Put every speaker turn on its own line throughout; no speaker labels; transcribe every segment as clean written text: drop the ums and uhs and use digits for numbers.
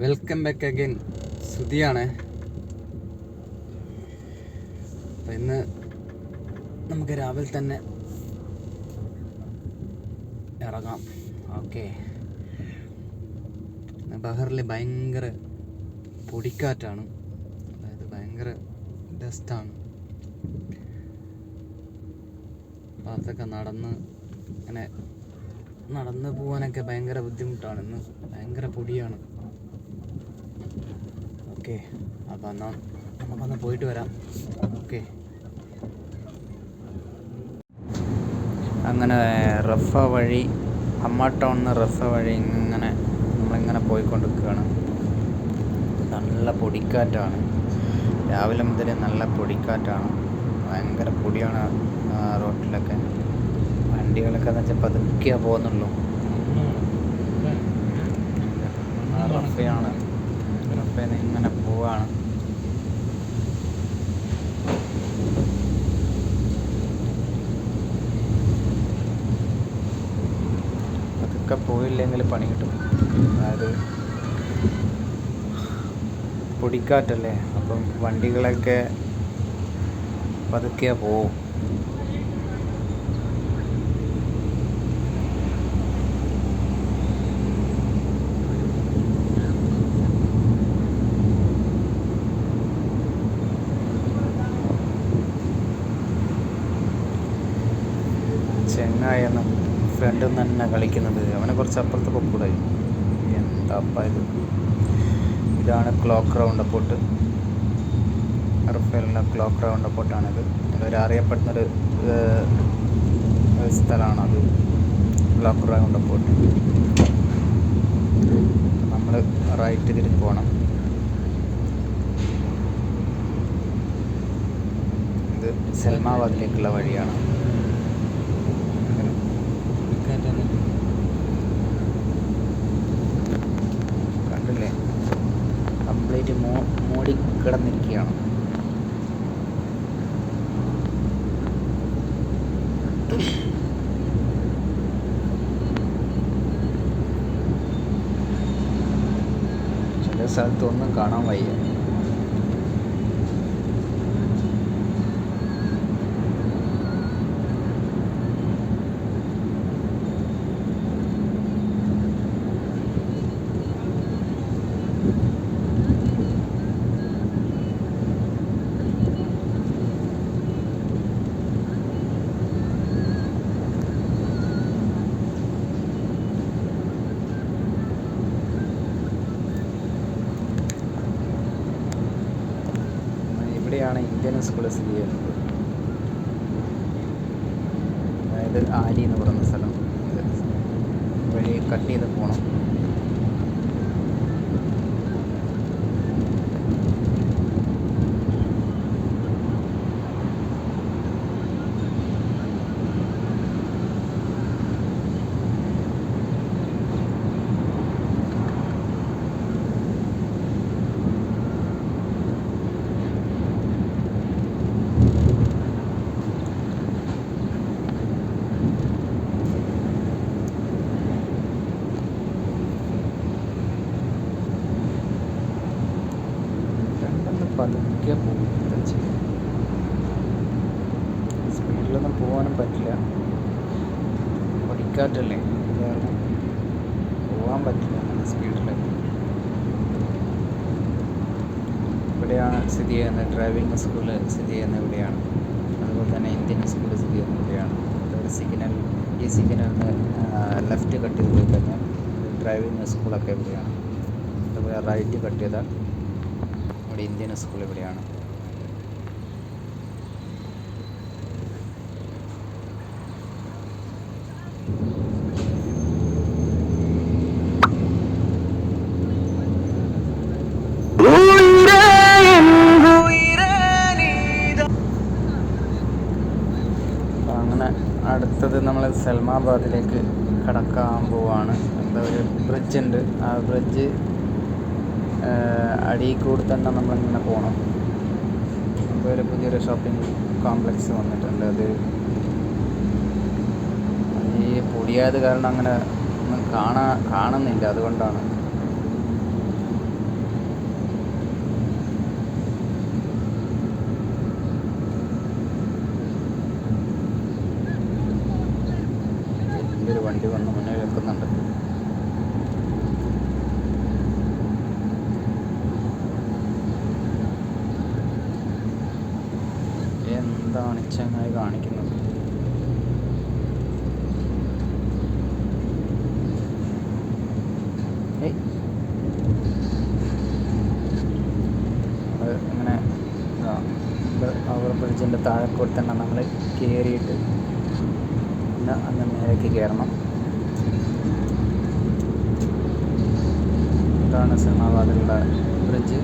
Welcome back again. സുധിയാണ്. അപ്പം ഇന്ന് നമുക്ക് രാവിലെ തന്നെ ഇറങ്ങാം. ഓക്കെ. ബഹറിൽ ഭയങ്കര പൊടിക്കാറ്റാണ്, അതായത് ഭയങ്കര ഡസ്റ്റാണ്. അപ്പം അതൊക്കെ നടന്ന് പോകാനൊക്കെ ഭയങ്കര ബുദ്ധിമുട്ടാണ്. ഇന്ന് ഭയങ്കര പൊടിയാണ്. ഓക്കെ, അപ്പം എന്നാൽ നമുക്കൊന്ന് പോയിട്ട് വരാം. ഓക്കെ. അങ്ങനെ റഫ വഴി, അമ്മ ടൗണിൽ റഫ വഴി നമ്മളിങ്ങനെ പോയിക്കൊണ്ടിരിക്കുകയാണ്. നല്ല പൊടിക്കാറ്റാണ്. രാവിലെ മുതൽ നല്ല പൊടിക്കാറ്റാണ്. ഭയങ്കര പൊടിയാണ് റോട്ടിലൊക്കെ. വണ്ടികളൊക്കെ എന്ന് വെച്ചാൽ പതുക്കെ പോകുന്നുള്ളൂ. റഫയാണ്. റഫയിൽ ഇങ്ങനെ പോവാണ്. പതുക്കെ പോയില്ലെങ്കിൽ പണി കിട്ടും. അതായത് പൊടിക്കാറ്റല്ലേ, അപ്പം വണ്ടികളൊക്കെ പതുക്കെ പോവും. ചെങ്ങായെന്ന് ഫ്രണ്ടിൽ തന്നെ കളിക്കുന്നത്. അവനെ കുറച്ച് അപ്പുറത്ത് പൊക്കൂടായി. എന്താ ഇത്. ഇതാണ് ക്ലോക്ക് റൗണ്ട് അപ്പോട്ട്. റഫേലിൻ്റെ ക്ലോക്ക് റൗണ്ട് അപ്പോട്ടാണിത്. ഇതൊരു അറിയപ്പെടുന്നൊരു സ്ഥലമാണത്, ക്ലോക്ക് റൗണ്ട് അപ്പോട്ട്. നമ്മൾ റൈറ്റ് തിരിഞ്ഞ് പോകണം. ഇത് സൽമാബാദിലേക്കുള്ള വഴിയാണ്. കണ്ടില്ലേ, കംപ്ലീറ്റ് മൂടി കിടന്നിരിക്കുകയാണ്. ചില സ്ഥലത്തൊന്നും കാണാൻ വയ്യ. ഇവിടെയാണ് ഇന്ത്യൻ സ്കൂൾ സ്ഥിതി ചെയ്യുന്നത്. അതായത് ആലി എന്ന് പറയുന്ന സ്ഥലം. വഴി കട്ട് ചെയ്ത് പോകണം. പതുക്കെ പോകും. സ്പീഡിലൊന്നും പോകാനും പറ്റില്ല, പൊടിക്കാറ്റല്ലേ, കാരണം പോകാൻ പറ്റില്ല അങ്ങനെ സ്പീഡിൽ. ഇവിടെയാണ് സ്ഥിതി ചെയ്യുന്നത്. ഡ്രൈവിംഗ് സ്കൂൾ സ്ഥിതി ചെയ്യുന്നത് ഇവിടെയാണ്. അതുപോലെ തന്നെ ഇന്ത്യൻ സ്കൂൾ സ്ഥിതി ചെയ്യുന്നത് ഇവിടെയാണ്. അതൊരു സിഗ്നൽ, ഈ സിഗ്നലിന് ലെഫ്റ്റ് കട്ട് ചെയ്ത് പോയി കഴിഞ്ഞാൽ ഡ്രൈവിംഗ് സ്കൂളൊക്കെ ഇവിടെയാണ്. അതുപോലെ റൈറ്റ് കട്ട് ചെയ്താൽ ഇവിടെ ഇന്ത്യൻ സ്കൂൾ ഇവിടെയാണ്. അങ്ങനെ അടുത്തത് നമ്മൾ സൽമാബാദിലേക്ക് കടക്കാൻ പോവാണ്. എന്താ ഒരു ബ്രിഡ്ജ് ഉണ്ട്. ആ ബ്രിഡ്ജ് അടിയിൽ കൂടി തന്നെ നമ്മളിങ്ങനെ പോകണം. ഇപ്പോൾ ഒരു പുതിയൊരു ഷോപ്പിംഗ് കോംപ്ലക്സ് വന്നിട്ടുണ്ട്. അത് ഈ പൊടിയായത് കാരണം അങ്ങനെ ഒന്നും കാണുന്നില്ല. അതുകൊണ്ടാണ് എന്താണ് ചങ്ങായി കാണിക്കുന്നത്? ഏയ് ഇങ്ങനെ ഓവർ ബ്രിഡ്ജിൻ്റെ താഴെക്കൂടെ തന്നെ നമ്മൾ കയറിയിട്ട് പിന്നെ അങ്ങ് മേലേക്ക് കയറണം. ഇതാണ് സിനിമാബാദിലുള്ള ബ്രിഡ്ജ്.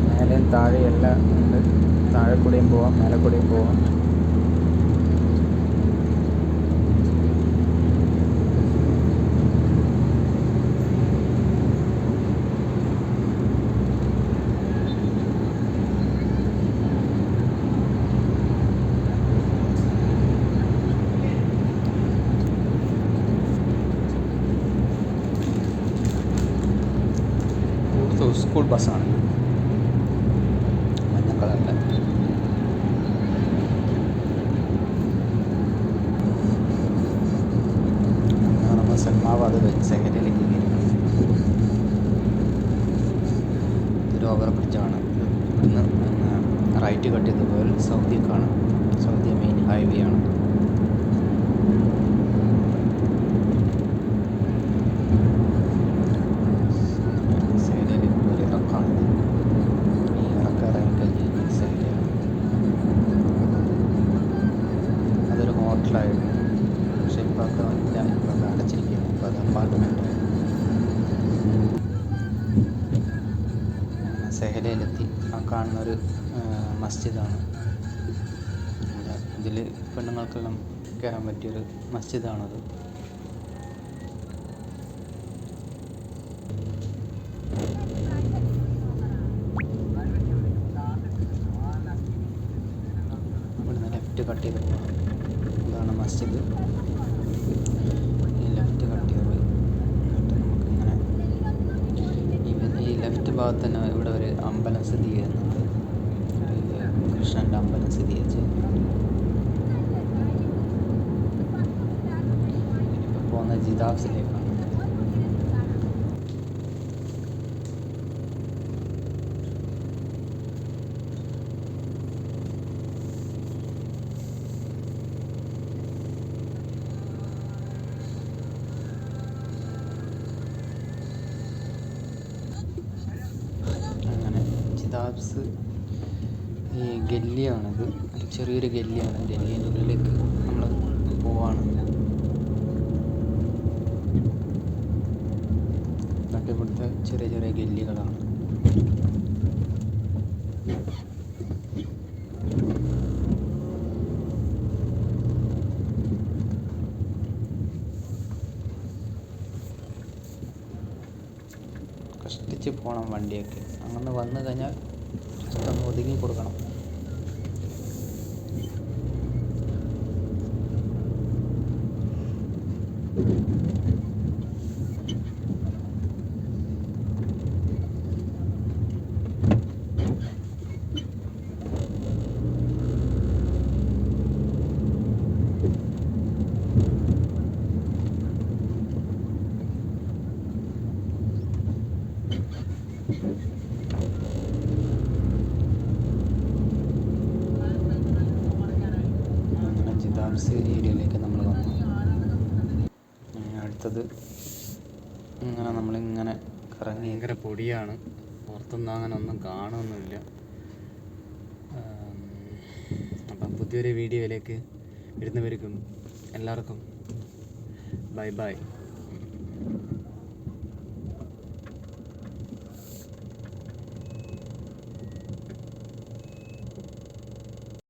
മേലെയും താഴെയെല്ലാം ഉണ്ട്. താഴെ കൂടെയും പോവാം, മേലെ കൂടെയും പോവാം. സ്കൂൾ ബസ്സാണ്, മഞ്ഞ കളറിൽ. നമ്മൾ സിനിമാബാദ് സെക്കൻഡിലേക്ക് കയറി. ഇതൊരു ഓവർ ബ്രിഡ്ജാണ്. ഇവിടുന്ന് റൈറ്റ് കട്ട് ചെയ്ത് പോയാൽ സൗദിക്കാണ്. സൗദി മെയിൻ ഹൈവേ ആണ്. അതൊരു ഹോട്ടലായിരുന്നു, പക്ഷെ ഇപ്പോൾ ഒക്കെ ഇല്ല, ഇപ്പോൾ ഒക്കെ അടച്ചിരിക്കുകയാണ്. ഇപ്പോൾ അത് അപ്പാർട്ട്മെൻറ്റ്. സെഹലയിലെത്തി. ആ കാണുന്നൊരു മസ്ജിദാണ്. ഇതിൽ പെണ്ണുങ്ങൾക്കെല്ലാം കയറാൻ പറ്റിയൊരു മസ്ജിദാണത്. ഇവിടുന്ന് ലെഫ്റ്റ് കട്ട് ചെയ്ത് പോകാം. ഇതാണ് മസ്ജിദ്. ഈ ലെഫ്റ്റ് കട്ട് ചെയ്ത് പോയി എന്നിട്ട് നമുക്കിങ്ങനെ ഈ ലെഫ്റ്റ് ഭാഗത്ത് തന്നെ ഇവിടെ ഒരു അമ്പലം സ്ഥിതി ചെയ്യുന്നുണ്ട്. കൃഷ്ണൻ്റെ അമ്പലം സ്ഥിതി ചെയ്ത്. ഇനിയിപ്പോൾ പോകുന്ന ജിദാബ്സിലേക്കാണ്. ജിദാബ്സ് ഈ ഗല്ലിയാണിത്. ഒരു ചെറിയൊരു ഗല്ലിയാണ്. ഗല്ലീൻ്റെ ഉള്ളിലേക്ക് നമ്മൾ പോവാണ്. ഇതൊക്കെ ഇവിടുത്തെ ചെറിയ ചെറിയ ഗല്ലികളാണ്. കഷ്ടിച്ച് പോകണം വണ്ടിയൊക്കെ. അങ്ങനെ വന്നു കഴിഞ്ഞാൽ ജസ്റ്റ് ഒന്ന് ഒതുങ്ങി കൊടുക്കണം. ജിദാബ്സ് ഏരിയയിലേക്ക് നമ്മൾ വന്നു. അടുത്തത് ഇങ്ങനെ നമ്മളിങ്ങനെ കറങ്ങി. ഭയങ്കര പൊടിയാണ്, പുറത്തൊന്നും അങ്ങനെ ഒന്നും കാണുമൊന്നുമില്ല. അപ്പം പുതിയൊരു വീഡിയോയിലേക്ക് വരുന്നവർക്കും എല്ലാവർക്കും ബൈ ബൈ.